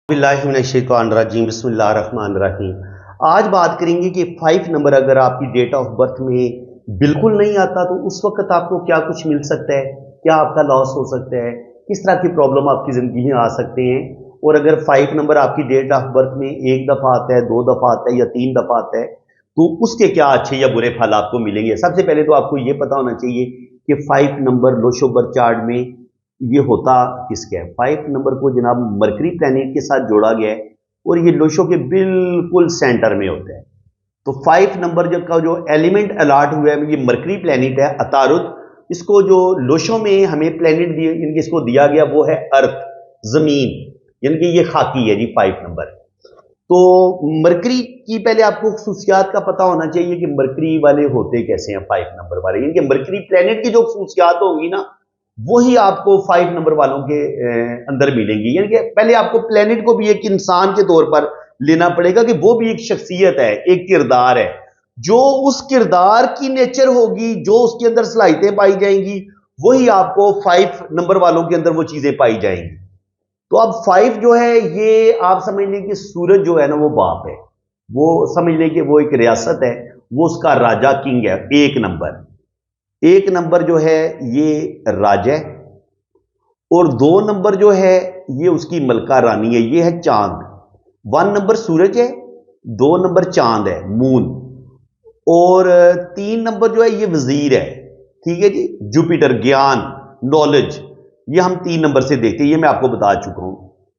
बिस्मिल्लाहिर्रहमानिर्रहीम बिस्मिल्लाहिर्रहमानिर्रहीम। आज बात करेंगे कि 5 नंबर अगर आपकी डेट ऑफ बर्थ में बिल्कुल नहीं आता तो उस वक्त आपको क्या कुछ मिल सकता है, क्या आपका लॉस हो सकता है, किस तरह की प्रॉब्लम आपकी ज़िंदगी में आ सकते हैं। और अगर 5 नंबर आपकी डेट ऑफ बर्थ में एक दफ़ा आता है, 2 दफ़ा आता है या 3 दफ़ा आता है तो उसके क्या अच्छे या बुरे फल आपको मिलेंगे। सबसे पहले तो आपको ये पता होना चाहिए कि 5 नंबर लोशो बर्थ चार्ट में ये होता किसका है। 5 नंबर को जनाब मरकरी प्लैनेट के साथ जोड़ा गया है और ये लोशो के बिल्कुल सेंटर में होता है। तो 5 नंबर जब का जो एलिमेंट अलॉट हुआ है ये मरकरी प्लैनेट है अतारुद। इसको जो लोशो में हमें प्लैनेट दिए इनके इसको दिया गया वो है अर्थ, जमीन, यानी कि ये खाकी है जी 5 नंबर। तो मरकरी की पहले आपको खसूसियात का पता होना चाहिए कि मरकरी वाले होते कैसे हैं 5 नंबर वाले। यानी कि मरकरी प्लैनेट की जो खसूसियात होगी ना वही आपको 5 नंबर वालों के अंदर मिलेंगी। यानी कि पहले आपको प्लेनेट को भी एक इंसान के तौर पर लेना पड़ेगा कि वो भी एक शख्सियत है, एक किरदार है। जो उस किरदार की नेचर होगी, जो उसके अंदर सलाहियतें पाई जाएंगी, वही आपको 5 नंबर वालों के अंदर वो चीजें पाई जाएंगी। तो अब 5 जो है ये आप समझ लें कि सूरज जो है ना वो बाप है, वो समझ लें कि वो एक रियासत है, वो उसका राजा किंग है। एक नंबर जो है ये राजा है और 2 नंबर जो है ये उसकी मलका रानी है, ये है चांद। 1 नंबर सूरज है, 2 नंबर चांद है मून, और 3 नंबर जो है ये वजीर है। ठीक है जी, जुपिटर, ज्ञान, नॉलेज, ये हम 3 नंबर से देखते हैं, ये मैं आपको बता चुका हूं।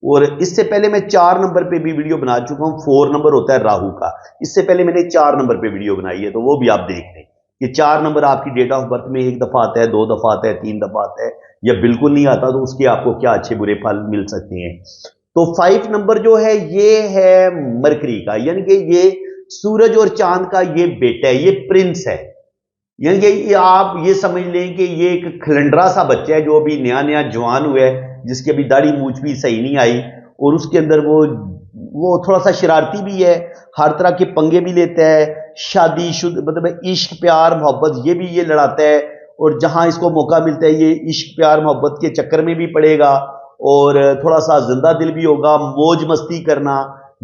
और इससे पहले मैं 4 नंबर पे भी वीडियो बना चुका हूं। 4 नंबर होता है राहु का, इससे पहले मैंने 4 नंबर पे वीडियो बनाई है, तो वो भी आप देख लें। ये 4 नंबर आपकी डेट ऑफ बर्थ में एक दफा आता है, 2 दफा आता है, 3 दफा आता है, या बिल्कुल नहीं आता तो उसके आपको क्या अच्छे बुरे फल मिल सकते हैं। तो 5 नंबर जो है ये है मरकरी का, यानी कि ये सूरज और चांद का ये बेटा है, ये प्रिंस है। यानी कि आप ये समझ लें कि ये एक खलंडरा सा बच्चा है जो अभी नया नया जवान हुआ है, जिसकी अभी दाढ़ी मूछ भी सही नहीं आई, और उसके अंदर वो थोड़ा सा शरारती भी है, हर तरह के पंगे भी लेता है, शादी शुद्ध मतलब इश्क प्यार मोहब्बत ये भी ये लड़ाता है, और जहां इसको मौका मिलता है ये इश्क प्यार मोहब्बत के चक्कर में भी पड़ेगा, और थोड़ा सा जिंदा दिल भी होगा, मौज मस्ती करना।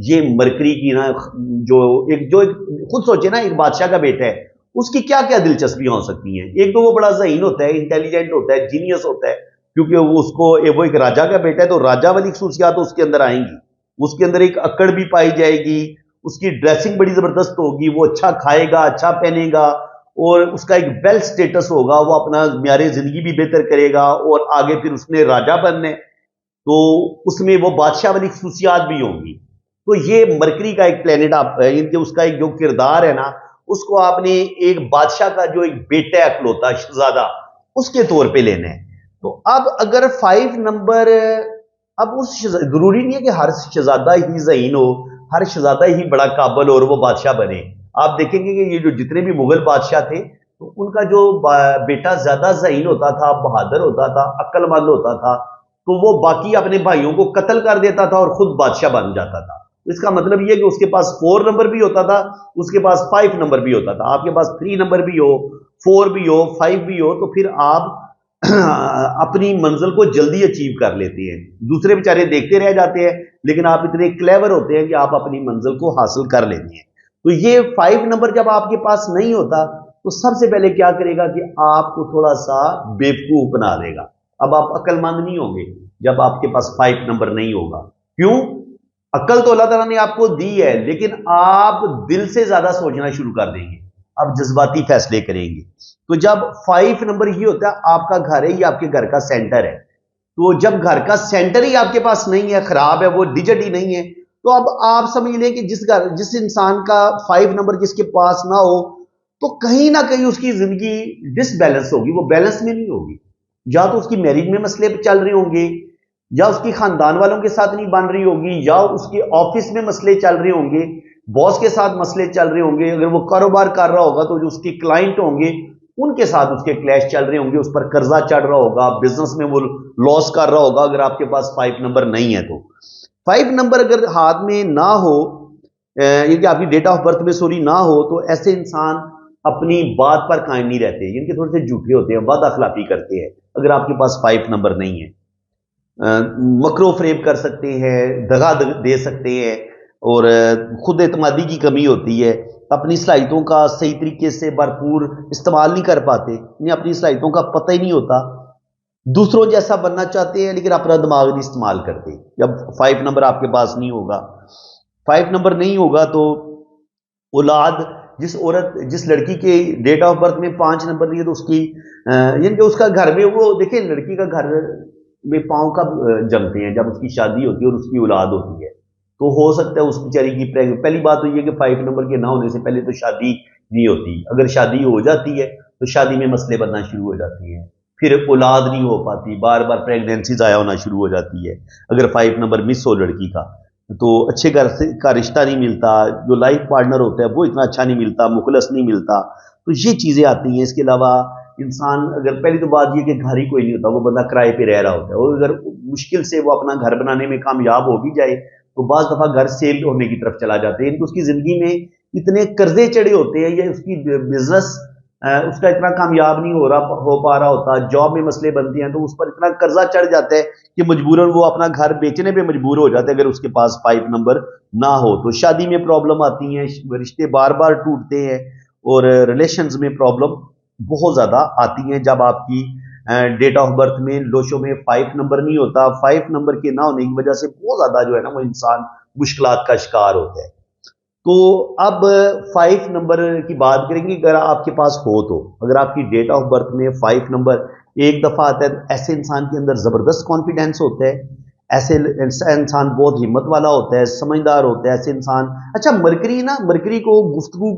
ये मरकरी की ना जो खुद सोचे ना, एक बादशाह का बेटा है, उसकी क्या क्या दिलचस्पियां हो सकती हैं। एक तो वो बड़ा ज़हीन होता है, इंटेलिजेंट होता है, जीनियस होता है, क्योंकि वो एक राजा का बेटा है, तो राजा वाली खसूसियात उसके अंदर आएंगी। उसके अंदर एक अक्कड़ भी पाई जाएगी, उसकी ड्रेसिंग बड़ी जबरदस्त होगी, वो अच्छा खाएगा, अच्छा पहनेगा, और उसका एक वेल स्टेटस होगा, वो अपना म्यारे जिंदगी भी बेहतर करेगा, और आगे फिर उसने राजा बनने तो उसमें वो बादशाह वाली खसूसियात भी होंगी। तो ये मरकरी का एक प्लेनेट आप इनके उसका एक जो किरदार है ना, उसको आपने एक बादशाह का जो एक बेटा है अकलौता शहजादा, उसके तौर पे लेना है। तो अब अगर 5 नंबर, अब उस जरूरी नहीं है कि हर शहजादा ही ज़हीन हो, हर शहजादा ही बड़ा काबल और वो बादशाह बने। आप देखेंगे कि ये जो जितने भी मुगल बादशाह थे तो उनका जो बेटा ज्यादा ज़हीन होता था, बहादुर होता था, अक्लमंद होता था, तो वो बाकी अपने भाइयों को कत्ल कर देता था और खुद बादशाह बन जाता था। इसका मतलब ये कि उसके पास 4 नंबर भी होता था, उसके पास 5 नंबर भी होता था। आपके पास 3 नंबर भी हो, 4 भी हो, 5 भी हो, तो फिर आप अपनी मंजिल को जल्दी अचीव कर लेते हैं। दूसरे बेचारे देखते रह जाते हैं, लेकिन आप इतने क्लेवर होते हैं कि आप अपनी मंजिल को हासिल कर लेते हैं। तो ये 5 नंबर जब आपके पास नहीं होता तो सबसे पहले क्या करेगा कि आपको थोड़ा सा बेवकूफ बना देगा। अब आप अक्लमंद नहीं होंगे जब आपके पास 5 नंबर नहीं होगा। क्यों? अक्ल तो अल्लाह ताला ने आपको दी है, लेकिन आप दिल से ज्यादा सोचना शुरू कर देंगे, आप जज्बाती फैसले करेंगे। तो जब 5 नंबर ही होता है, आपका घर है, ये आपके घर का सेंटर है। तो जब घर का सेंटर ही आपके पास नहीं है, खराब है, वो डिजिट ही नहीं है, तो अब आप समझ लें कि जिस इंसान का 5 नंबर जिसके पास ना हो, तो कहीं ना कहीं उसकी जिंदगी डिसबैलेंस होगी, वो बैलेंस में नहीं होगी। या तो उसकी मैरिज में मसले चल रहे होंगे, या उसकी खानदान वालों के साथ नहीं बन रही होगी, या उसके ऑफिस में मसले चल रहे होंगे, बॉस के साथ मसले चल रहे होंगे, अगर वो कारोबार कर रहा होगा तो जो उसके क्लाइंट होंगे उनके साथ उसके क्लैश चल रहे होंगे, उस पर कर्जा चढ़ रहा होगा, बिजनेस में वो लॉस कर रहा होगा। अगर आपके पास 5 नंबर नहीं है तो 5 नंबर अगर हाथ में ना हो, यानी आपकी डेट ऑफ बर्थ में सॉरी ना हो, तो ऐसे इंसान अपनी बात पर कायम नहीं रहते, इनके थोड़े से झूठे होते हैं, वादा खिलाफी करते हैं, अगर आपके पास 5 नंबर नहीं है। मकरो फरेब कर सकते हैं, दगा दे सकते हैं, और खुद एतमादी की कमी होती है, अपनी सलाहियतों का सही तरीके से भरपूर इस्तेमाल नहीं कर पाते, इन्हें अपनी सलाहियतों का पता ही नहीं होता, दूसरों जैसा बनना चाहते हैं लेकिन अपना दिमाग नहीं इस्तेमाल करते। जब 5 नंबर आपके पास नहीं होगा, 5 नंबर नहीं होगा तो औलाद, जिस लड़की के डेट ऑफ बर्थ में 5 नंबर नहीं है तो उसकी यानी कि उसका घर में, वो देखिए लड़की का घर में पाँव कब जमते हैं, जब उसकी शादी होती है और उसकी औलाद होती है। तो हो सकता है उस बेचारी की पहली बात तो ये कि 5 नंबर के ना होने से पहले तो शादी नहीं होती, अगर शादी हो जाती है तो शादी में मसले बनना शुरू हो जाते हैं, फिर औलाद नहीं हो पाती, बार बार प्रेगनेंसी ज़ाया होना शुरू हो जाती है अगर 5 नंबर मिस हो लड़की का। तो अच्छे घर से का रिश्ता नहीं मिलता, जो लाइफ पार्टनर होता है वो इतना अच्छा नहीं मिलता, मुखलस नहीं मिलता, तो ये चीज़ें आती हैं। इसके अलावा इंसान, अगर पहली तो बात ये कि घर ही कोई नहीं होता, वो बंदा किराए पे रह रहा होता है, और अगर मुश्किल से वो अपना घर बनाने में कामयाब हो भी जाए तो बाज़ दफ़ा घर सेल होने की तरफ चला जाते हैं, इनको उसकी ज़िंदगी में इतने कर्जे चढ़े होते हैं, या उसकी बिजनेस उसका इतना कामयाब नहीं हो पा रहा होता, जॉब में मसले बनते हैं तो उस पर इतना कर्जा चढ़ जाता है कि मजबूरन वो अपना घर बेचने पे मजबूर हो जाते हैं अगर उसके पास 5 नंबर ना हो। तो शादी में प्रॉब्लम आती हैं, रिश्ते बार बार टूटते हैं, और रिलेशंस में प्रॉब्लम बहुत ज़्यादा आती हैं जब आपकी डेट ऑफ बर्थ में लोशो में 5 नंबर नहीं होता। 5 नंबर के ना होने की वजह से बहुत ज़्यादा जो है ना वो इंसान मुश्किलात का शिकार होता है। तो अब 5 नंबर की बात करेंगे, अगर आपके पास हो तो, अगर आपकी डेट ऑफ बर्थ में 5 नंबर एक दफ़ा आता है तो ऐसे इंसान के अंदर ज़बरदस्त कॉन्फिडेंस होता है, ऐसे इंसान बहुत हिम्मत वाला होता है, समझदार होता है ऐसे इंसान। अच्छा, मरकरी को गुफ्तगू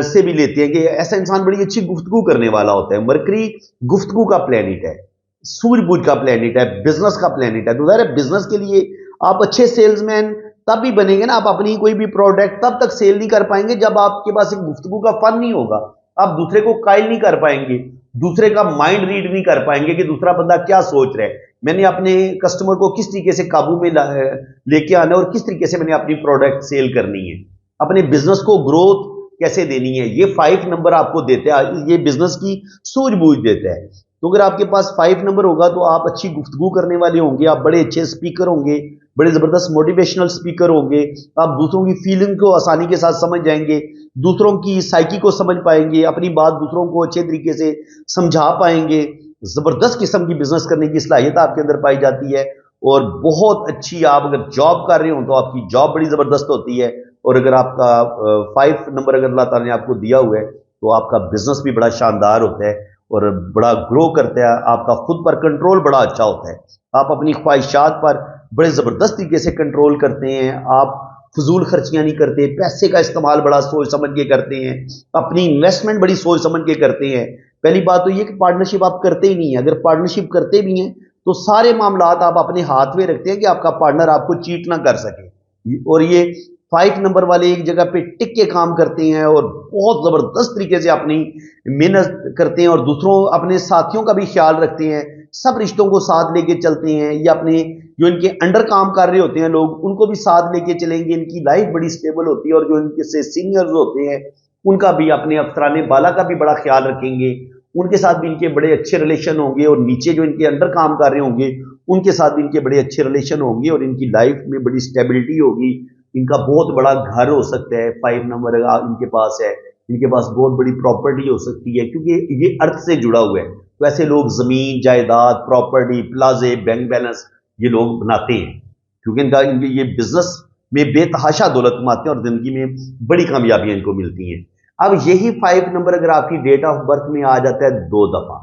से भी लेते हैं कि ऐसा इंसान बड़ी अच्छी गुफ्तगू करने वाला होता है। मरकरी गुफ्तगू का प्लेनेट है, सूझबूझ का प्लेनेट है, बिजनेस का प्लेनेट है, तो ज़ाहिर है बिजनेस के लिए आप अच्छे सेल्समैन तब भी बनेंगे ना, आप अपनी कोई भी प्रोडक्ट तब तक सेल नहीं कर पाएंगे जब आपके पास एक गुफ्तगू का फन नहीं होगा, आप दूसरे को कायल नहीं कर पाएंगे, दूसरे का माइंड रीड नहीं कर पाएंगे कि दूसरा बंदा क्या सोच रहा है, मैंने अपने कस्टमर को किस तरीके से काबू में लेके आना है और किस तरीके से मैंने अपनी प्रोडक्ट सेल करनी है, अपने बिजनेस को ग्रोथ कैसे देनी है, ये 5 नंबर आपको देता है, ये बिजनेस की सूझबूझ देता है। तो अगर आपके पास 5 नंबर होगा तो आप अच्छी गुफ्तगू करने वाले होंगे, आप बड़े अच्छे स्पीकर होंगे, बड़े ज़बरदस्त मोटिवेशनल स्पीकर होंगे, आप दूसरों की फीलिंग को आसानी के साथ समझ जाएंगे, दूसरों की साइकी को समझ पाएंगे, अपनी बात दूसरों को अच्छे तरीके से समझा पाएंगे, ज़बरदस्त किस्म की बिजनेस करने की सलाहियत आपके अंदर पाई जाती है, और बहुत अच्छी, आप अगर जॉब कर रहे हो तो आपकी जॉब बड़ी ज़बरदस्त होती है, और अगर आपका 5 नंबर अगर अल्लाह ताला ने आपको दिया हुआ है तो आपका बिजनेस भी बड़ा शानदार होता है और बड़ा ग्रो करता है, आपका खुद पर कंट्रोल बड़ा अच्छा होता है, आप अपनी ख्वाहिशात पर बड़े ज़बरदस्त तरीके से कंट्रोल करते हैं, आप फजूल खर्चियाँ नहीं करते, पैसे का इस्तेमाल बड़ा सोच समझ के करते हैं, अपनी इन्वेस्टमेंट बड़ी सोच समझ के करते हैं। पहली बात तो ये कि पार्टनरशिप आप करते ही नहीं है, अगर पार्टनरशिप करते भी हैं तो सारे मामलात आप अपने हाथ में रखते हैं कि आपका पार्टनर आपको चीट ना कर सके, और ये 5 नंबर वाले एक जगह पे टिक के काम करते हैं और बहुत ज़बरदस्त तरीके से अपनी मेहनत करते हैं और दूसरों अपने साथियों का भी ख्याल रखते हैं, सब रिश्तों को साथ लेके चलते हैं, या अपने जो इनके अंडर काम कर रहे होते हैं लोग उनको भी साथ लेके चलेंगे, इनकी लाइफ बड़ी स्टेबल होती है, और जो इनके से सीनियर्स होते हैं उनका भी, अपने अफसरान बाला का भी बड़ा ख्याल रखेंगे, उनके साथ भी इनके बड़े अच्छे रिलेशन होंगे, और नीचे जो इनके अंडर काम कर रहे होंगे उनके साथ भी इनके बड़े अच्छे रिलेशन होंगे, और इनकी लाइफ में बड़ी स्टेबिलिटी होगी, इनका बहुत बड़ा घर हो सकता है। 5 नंबर इनके पास है, इनके पास बहुत बड़ी प्रॉपर्टी हो सकती है, क्योंकि ये अर्थ से जुड़ा हुआ है, तो ऐसे लोग जमीन जायदाद प्रॉपर्टी प्लाजे बैंक बैलेंस ये लोग बनाते हैं, क्योंकि इनके ये बिजनेस में बेतहाशा दौलत कमाते हैं और जिंदगी में बड़ी कामयाबियां इनको मिलती हैं। अब यही 5 नंबर अगर आपकी डेट ऑफ बर्थ में आ जाता है 2 दफा,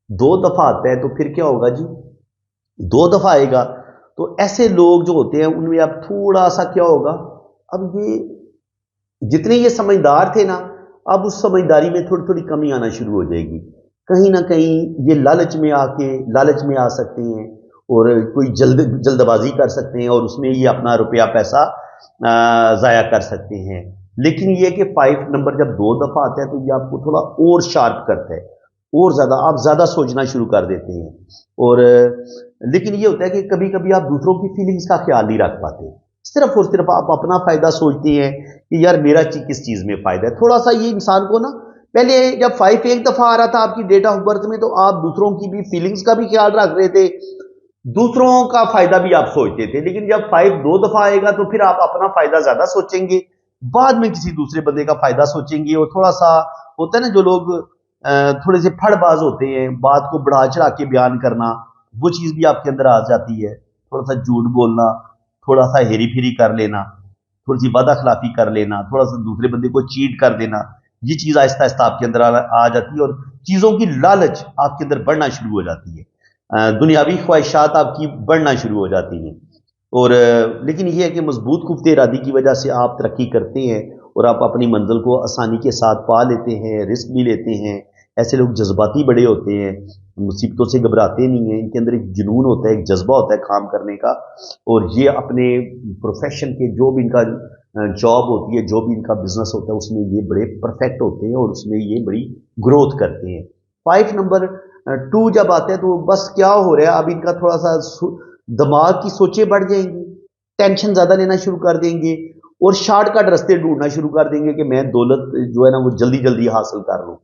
2 दफा आता है तो फिर क्या होगा जी, 2 दफा आएगा तो ऐसे लोग जो होते हैं उनमें अब थोड़ा सा क्या होगा, अब ये जितने ये समझदार थे ना, अब उस समझदारी में थोड़ी थोड़ी कमी आना शुरू हो जाएगी, कहीं ना कहीं ये लालच में आ सकते हैं, और कोई जल्दबाजी कर सकते हैं और उसमें ये अपना रुपया पैसा ज़ाया कर सकते हैं। लेकिन ये कि 5 नंबर जब 2 दफ़ा आता है तो ये आपको थोड़ा और शार्प करता है, और ज़्यादा आप ज़्यादा सोचना शुरू कर देते हैं, और लेकिन ये होता है कि कभी कभी आप दूसरों की फीलिंग्स का ख्याल नहीं रख पाते, सिर्फ और सिर्फ आप अपना फ़ायदा सोचते हैं कि यार मेरा किस चीज़ में फ़ायदा है। थोड़ा सा ये इंसान को ना, पहले जब 5 एक दफ़ा आ रहा था आपकी डेट ऑफ बर्थ में तो आप दूसरों की भी फीलिंग्स का भी ख्याल रख रहे थे, दूसरों का फायदा भी आप सोचते थे, लेकिन जब 5 दो दफा आएगा तो फिर आप अपना फायदा ज्यादा सोचेंगे, बाद में किसी दूसरे बंदे का फायदा सोचेंगे। और थोड़ा सा होता है ना, जो लोग थोड़े से फड़बाज होते हैं, बात को बढ़ा चढ़ा के बयान करना, वो चीज भी आपके अंदर आ जाती है। थोड़ा सा झूठ बोलना, थोड़ा सा हेरी फेरी कर लेना, थोड़ी सी वादा खिलाफी कर लेना, थोड़ा सा दूसरे बंदे को चीट कर देना, ये चीज आहिस्ता आहिस्ता आपके अंदर आ जाती है, और चीजों की लालच आपके अंदर बढ़ना शुरू हो जाती है। दुनियावी ख्वाहिशात आपकी बढ़ना शुरू हो जाती हैं। और लेकिन ये है कि मजबूत कुफ्ते इरादी की वजह से आप तरक्की करते हैं, और आप अपनी मंजिल को आसानी के साथ पा लेते हैं, रिस्क भी लेते हैं। ऐसे लोग जज्बाती बड़े होते हैं, मुसीबतों से घबराते नहीं हैं, इनके अंदर एक जुनून होता है, एक जज्बा होता है काम करने का। और ये अपने प्रोफेशन के जो भी इनका जॉब होती है, जो भी इनका बिजनेस होता है, उसमें ये बड़े परफेक्ट होते हैं और उसमें ये बड़ी ग्रोथ करते हैं। 5 नंबर 2 जब आता है तो बस क्या हो रहा है, अब इनका थोड़ा सा दिमाग की सोचें बढ़ जाएंगी, टेंशन ज्यादा लेना शुरू कर देंगे, और शॉर्टकट रास्ते ढूंढना शुरू कर देंगे कि मैं दौलत जो है ना वो जल्दी जल्दी हासिल कर लूं।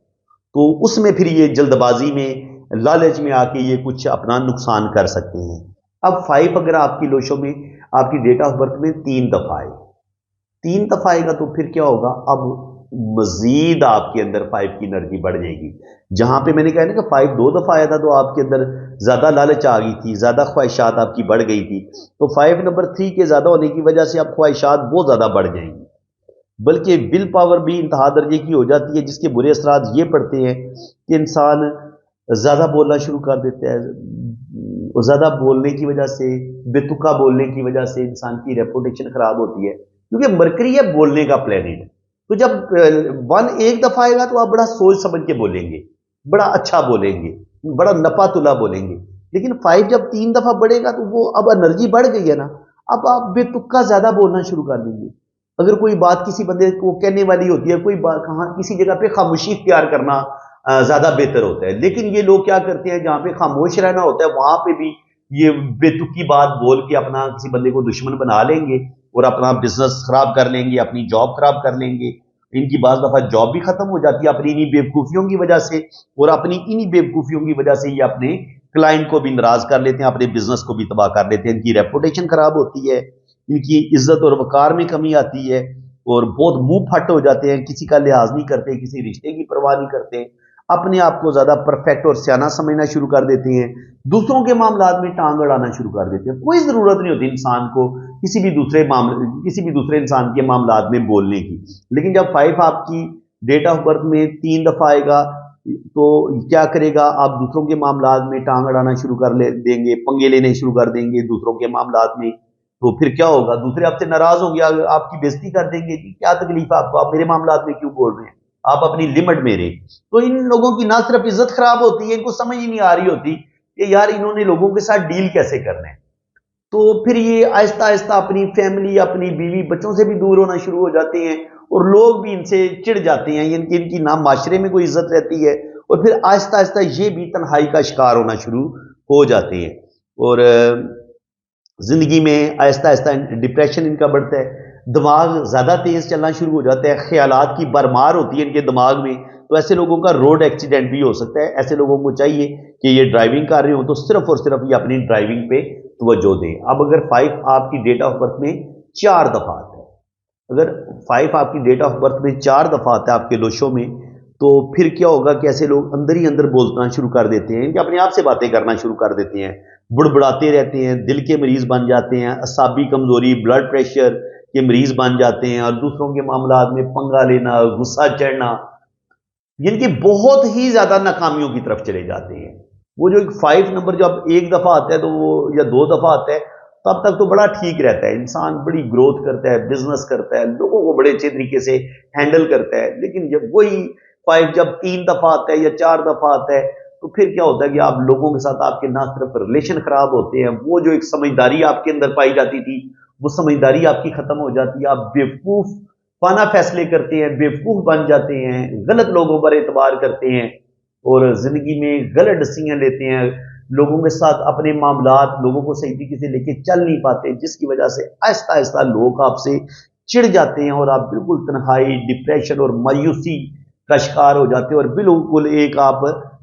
तो उसमें फिर ये जल्दबाजी में, लालच में आके ये कुछ अपना नुकसान कर सकते हैं। अब 5 अगर आपकी लोशों में, आपकी डेट ऑफ बर्थ में 3 दफा आए, 3 दफा आएगा तो फिर क्या होगा, अब मजीद आपके अंदर 5 की एनर्जी बढ़ जाएगी। जहां पे मैंने कहा ना कि 5 दो दफा आया था तो आपके अंदर ज्यादा लालच आ गई थी, ज्यादा ख्वाहिशात आपकी बढ़ गई थी। तो 5 नंबर 3 के ज्यादा होने की वजह से अब ख्वाहिशात बहुत ज्यादा बढ़ जाएंगी, बल्कि विल पावर भी इंतहा दर्जे की हो जाती है, जिसके बुरे असरात ये पड़ते हैं कि इंसान ज्यादा बोलना शुरू कर देता है, और ज्यादा बोलने की वजह से, बेतुका बोलने की वजह से इंसान की रेपुटेशन खराब होती है, क्योंकि मरकरी है बोलने का प्लेनेट। तो जब 1 एक दफा आएगा तो आप बड़ा सोच समझ के बोलेंगे, बड़ा अच्छा बोलेंगे, बड़ा नपा तुला बोलेंगे। लेकिन 5 जब 3 दफा बढ़ेगा तो वो अब एनर्जी बढ़ गई है ना, अब आप बेतुका ज्यादा बोलना शुरू कर देंगे। अगर कोई बात किसी बंदे को कहने वाली होती है, कोई बात कहाँ किसी जगह पे खामोशी इख्तियार करना ज्यादा बेहतर होता है। लेकिन ये लोग क्या करते हैं, जहां पे खामोश रहना होता है वहां पे भी ये बेतुकी बात बोल के अपना किसी बंदे को दुश्मन बना लेंगे, और अपना बिजनेस खराब कर लेंगे, अपनी जॉब खराब कर लेंगे। इनकी बाज दफा जॉब भी खत्म हो जाती है अपनी इन्हीं बेवकूफियों की वजह से, और अपनी इन्हीं बेवकूफियों की वजह से ये अपने क्लाइंट को भी नाराज कर लेते हैं, अपने बिजनेस को भी तबाह कर लेते हैं। इनकी रेपुटेशन खराब होती है, इनकी इज्जत और वकार में कमी आती है, और बहुत मुंह फट हो जाते हैं, किसी का लिहाज नहीं करते, किसी रिश्ते की परवाह नहीं करते, अपने आप को ज्यादा परफेक्ट और सियाना समझना शुरू कर देते हैं, दूसरों के मामलात में टांग अड़ाना शुरू कर देते हैं। कोई जरूरत नहीं होती इंसान को किसी भी दूसरे मामले, किसी भी दूसरे इंसान के मामलात में बोलने की। लेकिन जब 5 आपकी डेट ऑफ बर्थ में 3 दफा आएगा तो क्या करेगा, आप दूसरों के मामलात में टांग अड़ाना शुरू कर देंगे, पंगे लेने शुरू कर देंगे दूसरों के मामलात में। तो फिर क्या होगा, दूसरे आपसे नाराज होंगे, आपकी बेइज्जती कर देंगे कि क्या तकलीफ है आपको, आप मेरे मामलात में क्यों बोल रहे हैं, आप अपनी लिमिट में रहे। तो इन लोगों की ना सिर्फ इज्जत खराब होती है, इनको समझ ही नहीं आ रही होती कि यार इन्होंने लोगों के साथ डील कैसे करना है। तो फिर ये आहिस्ता आहिस्ता अपनी फैमिली, अपनी बीवी बच्चों से भी दूर होना शुरू हो जाते हैं, और लोग भी इनसे चिढ़ जाते हैं, इनकी ना माशरे में कोई इज्जत रहती है, और फिर आहिस्ता आहिस्ता ये भी तन्हाई का शिकार होना शुरू हो जाते हैं। और जिंदगी में आहिस्ता आहिस्ता डिप्रेशन इनका बढ़ता है, दिमाग ज्यादा तेज चलना शुरू हो जाता है, ख्यालात की बरमार होती है इनके दिमाग में। तो ऐसे लोगों का रोड एक्सीडेंट भी हो सकता है। ऐसे लोगों को चाहिए कि ये ड्राइविंग कर रहे हो तो सिर्फ और सिर्फ ये अपनी ड्राइविंग पे तवज्जो दें। अब अगर 5 आपकी डेट ऑफ बर्थ में 4 दफा आता है, अगर 5 आपकी डेट ऑफ बर्थ में 4 दफा आता है आपके लोशों में, तो फिर क्या होगा कि ऐसे लोग अंदर ही अंदर बोलना शुरू कर देते हैं, कि अपने आप से बातें करना शुरू कर देते हैं, बुड़बुड़ाते रहते हैं, दिल के मरीज बन जाते हैं, असाबी कमजोरी, ब्लड प्रेशर के मरीज बन जाते हैं, और दूसरों के मामलात में पंगा लेना, गुस्सा चढ़ना, जिनकी बहुत ही ज्यादा नाकामियों की तरफ चले जाते हैं। वो जो 5 नंबर जब एक दफा आता है तो वो, या 2 दफा आता है, तब तक तो बड़ा ठीक रहता है, इंसान बड़ी ग्रोथ करता है, बिजनेस करता है, लोगों को बड़े अच्छे तरीके से हैंडल करता है। लेकिन जब वही 5 जब 3 दफा आता है या 4 दफा आता है, तो फिर क्या होता है कि आप लोगों के साथ आपके ना सिर्फ रिलेशन खराब होते हैं, वो जो एक समझदारी आपके अंदर पाई जाती थी वो समझदारी आपकी खत्म हो जाती है, आप बेवकूफ पाना फैसले करते हैं, बेवकूफ बन जाते हैं, गलत लोगों पर एतबार करते हैं, और जिंदगी में गलत डिसीजन लेते हैं, लोगों के साथ अपने मामलात, लोगों को सही तरीके से लेके चल नहीं पाते, जिसकी वजह से आहिस्ता आहिस्ता लोग आपसे चिढ़ जाते हैं, और आप बिल्कुल तन्हाई, डिप्रेशन और मायूसी का शिकार हो जाते हैं, और बिल्कुल एक आप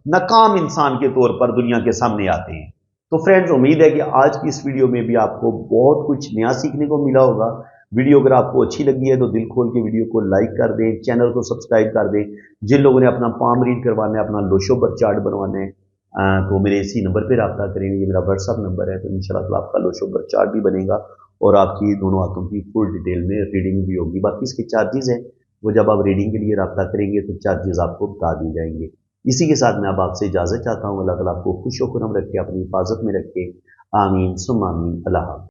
नाकाम इंसान के तौर पर दुनिया के सामने आते हैं। तो फ्रेंड्स, उम्मीद है कि आज की इस वीडियो में भी आपको बहुत कुछ नया सीखने को मिला होगा। वीडियो अगर आपको अच्छी लगी है तो दिल खोल के वीडियो को लाइक कर दें, चैनल को सब्सक्राइब कर दें। जिन लोगों ने अपना पाम रीड करवाना है, अपना लोशो बर चार्ट बनवाना है, तो मेरे इसी नंबर पर रब्ता करेंगे। ये मेरा व्हाट्सअप नंबर है, तो इंशाल्लाह आपका लोशो बर चार्ट भी बनेगा और आपकी दोनों हाथों की फुल डिटेल में रीडिंग भी होगी। बाकी इसके चार्जेस हैं, वो जब आप रीडिंग के लिए रब्ता करेंगे तो चार्जेस आपको बता दिए जाएंगे। इसी के साथ मैं अब आपसे इजाज़त चाहता हूँ। अल्लाह ताला आपको खुश व खुरम रखे, अपनी हिफाजत में रखे। आमीन सुम्मा आमीन। अल्लाह हाफ़िज़।